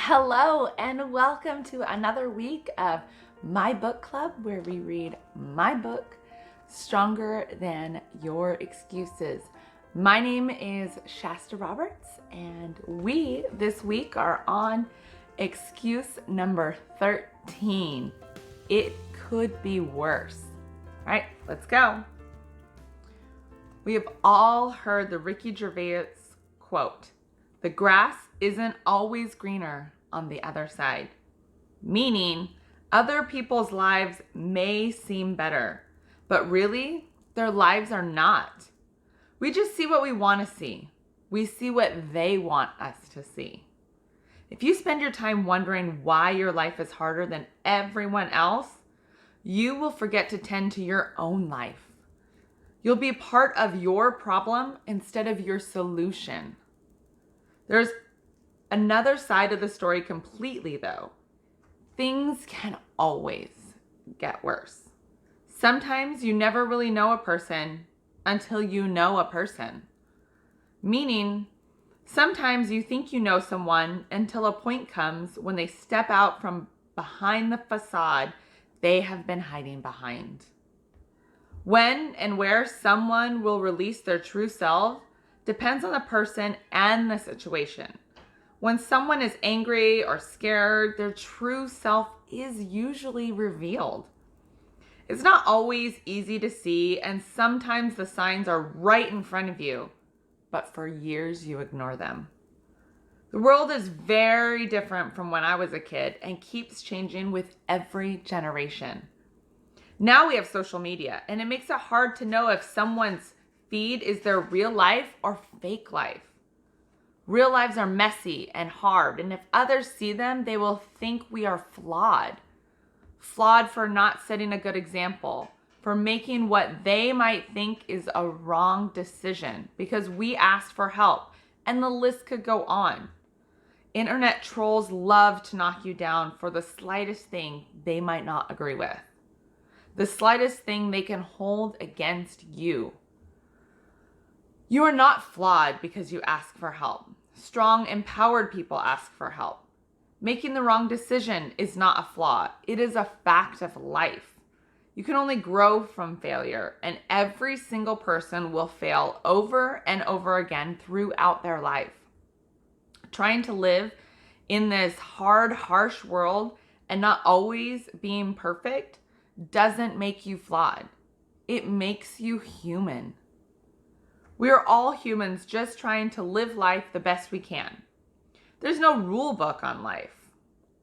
Hello and welcome to another week of My Book Club, where we read my book, Stronger Than Your Excuses. My name is Shasta Roberts, and we this week are on excuse number 13. It could be worse. All right, let's go. We have all heard the Ricky Gervais quote, "The grass isn't always greener on the other side," meaning other people's lives may seem better, but really their lives are not. We just see what we want to see. We see what they want us to see. If you spend your time wondering why your life is harder than everyone else, you will forget to tend to your own life. You'll be part of your problem instead of your solution. There's another side of the story completely, though. Things can always get worse. Sometimes you never really know a person until you know a person. Meaning, sometimes you think you know someone until a point comes when they step out from behind the facade they have been hiding behind. When and where someone will release their true self depends on the person and the situation. When someone is angry or scared, their true self is usually revealed. It's not always easy to see, and sometimes the signs are right in front of you, but for years you ignore them. The world is very different from when I was a kid and keeps changing with every generation. Now we have social media, and it makes it hard to know if someone's feed is their real life or fake life. Real lives are messy and hard, and if others see them, they will think we are flawed. Flawed for not setting a good example, for making what they might think is a wrong decision because we asked for help, and the list could go on. Internet trolls love to knock you down for the slightest thing they might not agree with. The slightest thing they can hold against you. You are not flawed because you ask for help. Strong, empowered people ask for help. Making the wrong decision is not a flaw. It is a fact of life. You can only grow from failure, and every single person will fail over and over again throughout their life. Trying to live in this hard, harsh world and not always being perfect doesn't make you flawed. It makes you human. We are all humans just trying to live life the best we can. There's no rule book on life,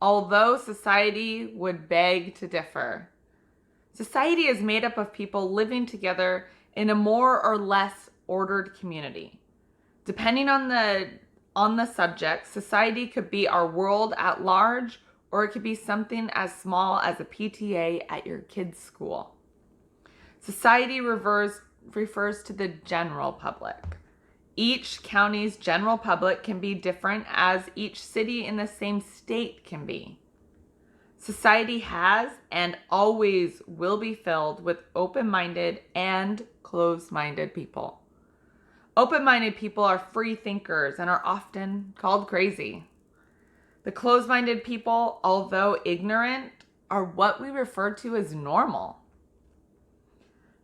although society would beg to differ. Society is made up of people living together in a more or less ordered community. Depending on the subject, society could be our world at large, or it could be something as small as a PTA at your kid's school. Society refers to the general public. Each county's general public can be different as each city in the same state can be. Society has and always will be filled with open-minded and closed-minded people. Open-minded people are free thinkers and are often called crazy. The closed-minded people, although ignorant, are what we refer to as normal.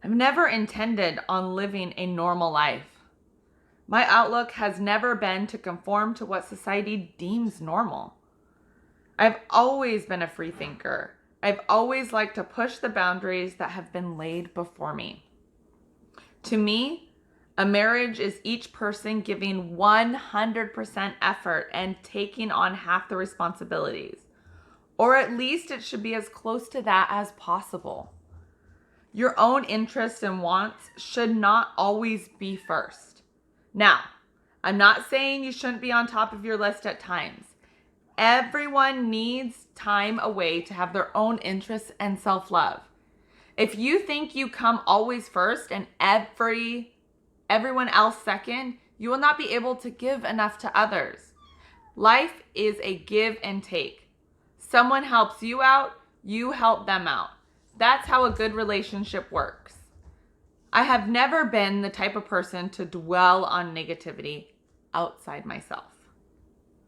I've never intended on living a normal life. My outlook has never been to conform to what society deems normal. I've always been a free thinker. I've always liked to push the boundaries that have been laid before me. To me, a marriage is each person giving 100% effort and taking on half the responsibilities. Or at least it should be as close to that as possible. Your own interests and wants should not always be first. Now, I'm not saying you shouldn't be on top of your list at times. Everyone needs time away to have their own interests and self-love. If you think you come always first and everyone else second, you will not be able to give enough to others. Life is a give and take. Someone helps you out, you help them out. That's how a good relationship works. I have never been the type of person to dwell on negativity outside myself.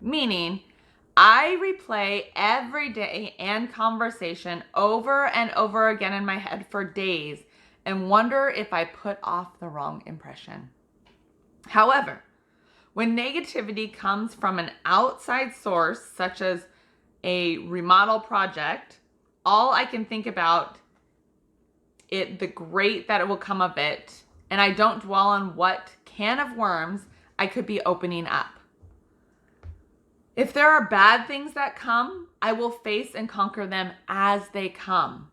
Meaning, I replay every day and conversation over and over again in my head for days and wonder if I put off the wrong impression. However, when negativity comes from an outside source, such as a remodel project, all I can think about the great that it will come of it, and I don't dwell on what can of worms I could be opening up. If there are bad things that come, I will face and conquer them as they come.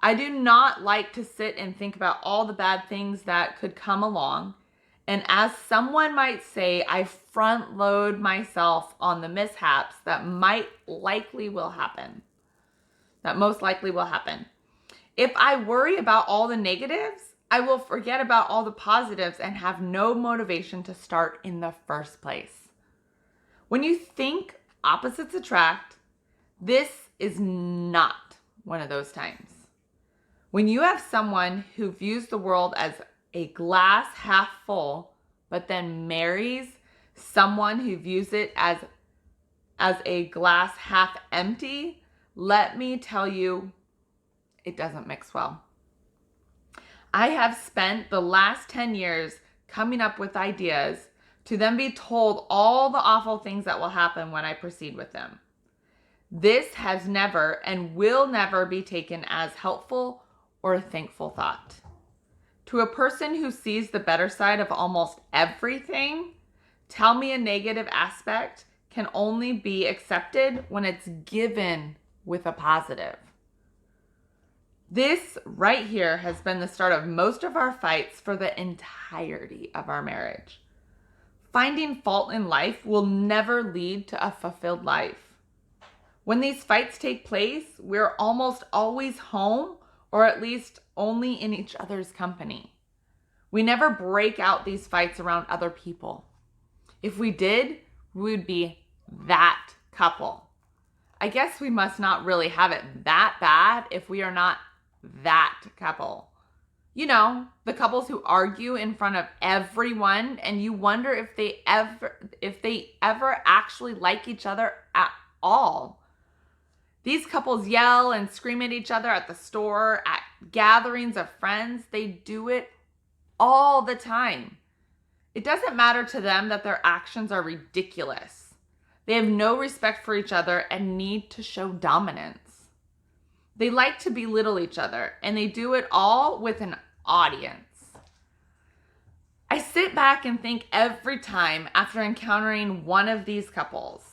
I do not like to sit and think about all the bad things that could come along. And as someone might say, I front load myself on the mishaps that most likely will happen. If I worry about all the negatives, I will forget about all the positives and have no motivation to start in the first place. When you think opposites attract, this is not one of those times. When you have someone who views the world as a glass half full, but then marries someone who views it as a glass half empty, let me tell you, it doesn't mix well. I have spent the last 10 years coming up with ideas to then be told all the awful things that will happen when I proceed with them. This has never and will never be taken as helpful or a thankful thought. To a person who sees the better side of almost everything, tell me a negative aspect can only be accepted when it's given with a positive. This right here has been the start of most of our fights for the entirety of our marriage. Finding fault in life will never lead to a fulfilled life. When these fights take place, we're almost always home, or at least only in each other's company. We never break out these fights around other people. If we did, we would be that couple. I guess we must not really have it that bad if we are not that couple. You know, the couples who argue in front of everyone and you wonder if they ever actually like each other at all. These couples yell and scream at each other at the store, at gatherings of friends. They do it all the time. It doesn't matter to them that their actions are ridiculous. They have no respect for each other and need to show dominance. They like to belittle each other, and they do it all with an audience. I sit back and think every time after encountering one of these couples,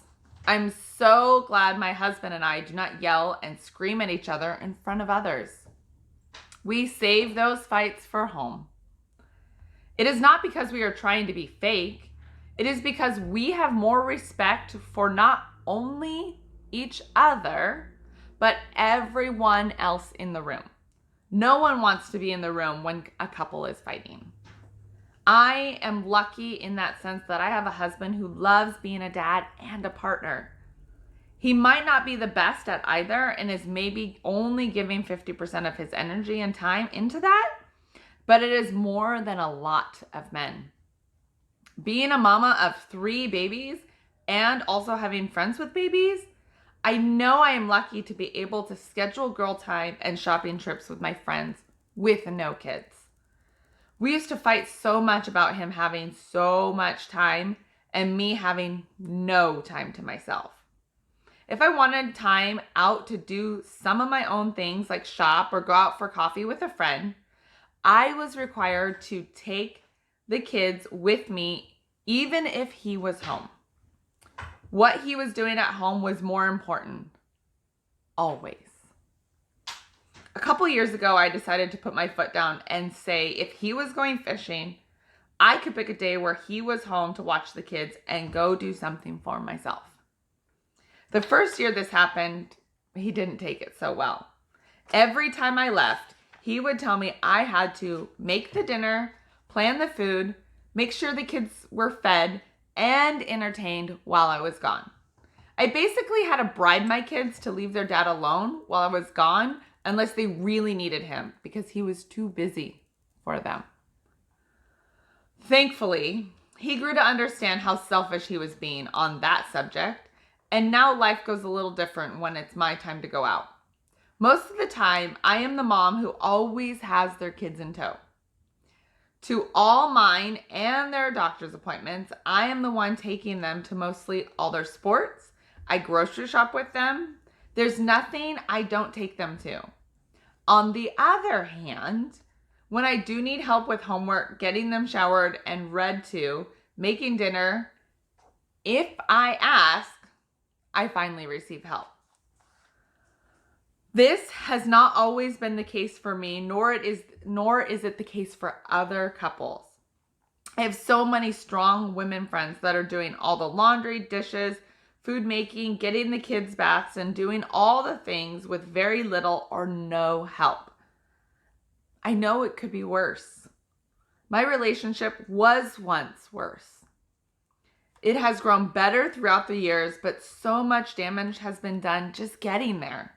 I'm so glad my husband and I do not yell and scream at each other in front of others. We save those fights for home. It is not because we are trying to be fake. It is because we have more respect for not only each other, but everyone else in the room. No one wants to be in the room when a couple is fighting. I am lucky in that sense that I have a husband who loves being a dad and a partner. He might not be the best at either and is maybe only giving 50% of his energy and time into that, but it is more than a lot of men. Being a mama of 3 babies and also having friends with babies, I know I am lucky to be able to schedule girl time and shopping trips with my friends with no kids. We used to fight so much about him having so much time and me having no time to myself. If I wanted time out to do some of my own things like shop or go out for coffee with a friend, I was required to take the kids with me even if he was home. What he was doing at home was more important. Always. A couple years ago, I decided to put my foot down and say if he was going fishing, I could pick a day where he was home to watch the kids and go do something for myself. The first year this happened, he didn't take it so well. Every time I left, he would tell me I had to make the dinner, plan the food, make sure the kids were fed and entertained while I was gone. I basically had to bribe my kids to leave their dad alone while I was gone unless they really needed him because he was too busy for them. Thankfully, he grew to understand how selfish he was being on that subject And now life goes a little different when it's my time to go out. Most of the time, I am the mom who always has their kids in tow. To all mine and their doctor's appointments, I am the one taking them to mostly all their sports. I grocery shop with them. There's nothing I don't take them to. On the other hand, when I do need help with homework, getting them showered and read to, making dinner, if I ask, I finally receive help. This has not always been the case for me, nor is it the case for other couples. I have so many strong women friends that are doing all the laundry, dishes, food making, getting the kids baths, and doing all the things with very little or no help. I know it could be worse. My relationship was once worse. It has grown better throughout the years, but so much damage has been done just getting there.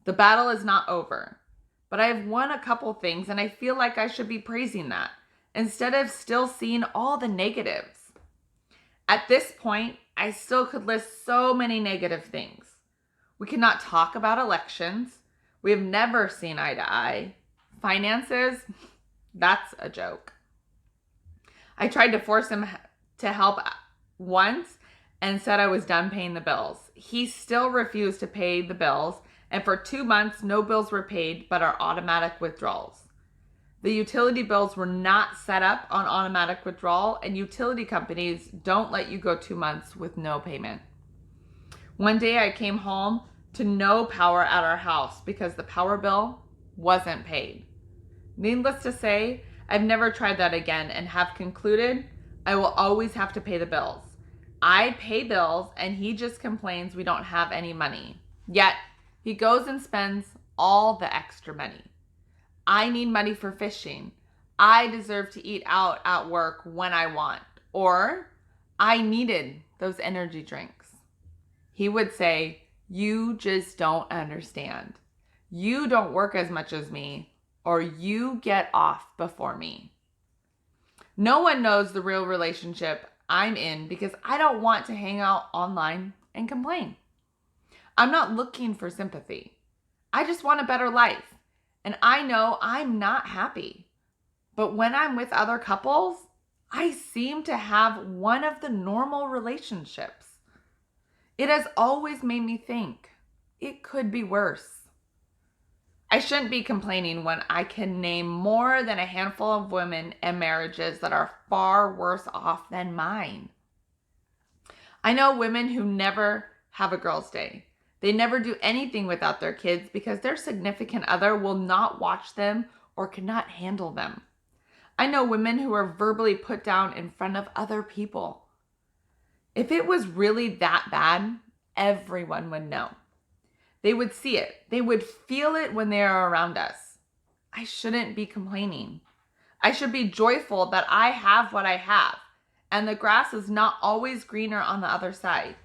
The battle is not over, but I have won a couple things and I feel like I should be praising that instead of still seeing all the negatives. At this point, I still could list so many negative things. We cannot talk about elections. We have never seen eye to eye. Finances, that's a joke. I tried to force him to help once and said I was done paying the bills. He still refused to pay the bills. And for 2 months, no bills were paid, but are automatic withdrawals. The utility bills were not set up on automatic withdrawal, and utility companies don't let you go 2 months with no payment. One day I came home to no power at our house because the power bill wasn't paid. Needless to say, I've never tried that again and have concluded I will always have to pay the bills. I pay bills and he just complains we don't have any money. Yet, he goes and spends all the extra money. I need money for fishing. I deserve to eat out at work when I want. Or, I needed those energy drinks. He would say, you just don't understand. You don't work as much as me, or you get off before me. No one knows the real relationship I'm in because I don't want to hang out online and complain. I'm not looking for sympathy. I just want a better life. And I know I'm not happy. But when I'm with other couples, I seem to have one of the normal relationships. It has always made me think it could be worse. I shouldn't be complaining when I can name more than a handful of women and marriages that are far worse off than mine. I know women who never have a girls' day. They never do anything without their kids because their significant other will not watch them or cannot handle them. I know women who are verbally put down in front of other people. If it was really that bad, everyone would know. They would see it. They would feel it when they are around us. I shouldn't be complaining. I should be joyful that I have what I have, and the grass is not always greener on the other side.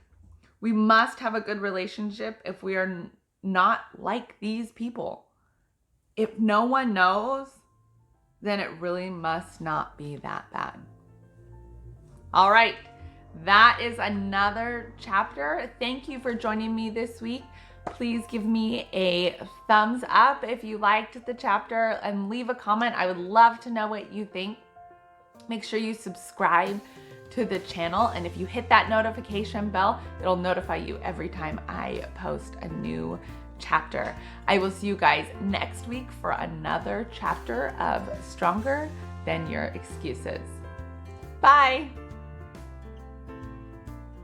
We must have a good relationship if we are not like these people. If no one knows, then it really must not be that bad. All right, that is another chapter. Thank you for joining me this week. Please give me a thumbs up if you liked the chapter and leave a comment. I would love to know what you think. Make sure you subscribe to the channel, and if you hit that notification bell, it'll notify you every time I post a new chapter. I will see you guys next week for another chapter of Stronger Than Your Excuses. Bye.